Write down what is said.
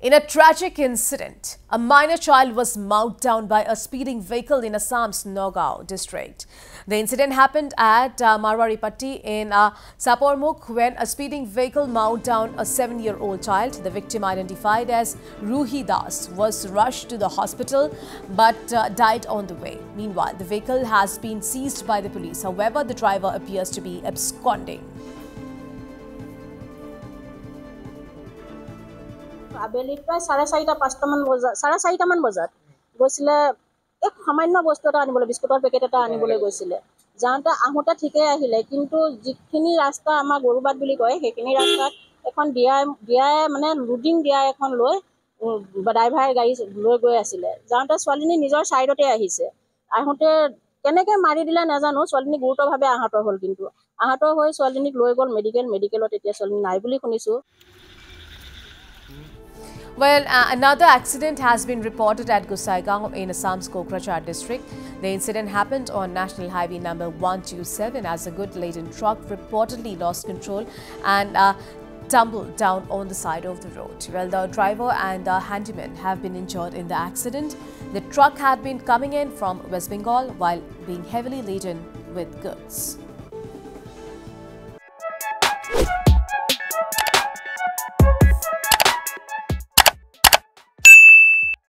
In a tragic incident, a minor child was mowed down by a speeding vehicle in Assam's Nagaon district. The incident happened at Marwaripatti in Sapormukh when a speeding vehicle mowed down a 7-year-old child. The victim, identified as Ruhi Das, was rushed to the hospital but died on the way. Meanwhile, the vehicle has been seized by the police. However, the driver appears to be absconding. আবেলি প্রায় 4:30-5টা বজাত গৈছিলে এক সামান্য বস্তু এটা আনিবলৈ বিস্কুটৰ পেকেট এটা আনিবলৈ গৈছিলে যাওঁতে আহোঁতে ঠিকই আহিলে কিন্তু যিখিনি ৰাস্তা আমাৰ গৰুবাট বুলি কয় সেইখিনি ৰাস্তাত এখন বিয়াই মানে লোডিং দিয়া এখন লৈ ড্ৰাইভাৰ গাড়ী লৈ গৈ আছিলে যাওঁতে ছোৱালীজনী নিজৰ সাইডতে আহিছে আহোঁতে কেনেকৈ মাৰি দিলে নাজানো ছোৱালীজনী গুৰুতৰভাৱে আহত হ'ল কিন্তু আহত হৈ ছোৱালীজনীক লৈ গ'ল মেডিকেলত এতিয়া ছোৱালীজনী নাই বুলি শুনিছো Well, another accident has been reported at Gusaigaon in Assam's Kokrajhar district. The incident happened on National Highway number 127 as a goods-laden truck reportedly lost control and tumbled down on the side of the road. Well, the driver and the handyman have been injured in the accident. The truck had been coming in from West Bengal while being heavily laden with goods.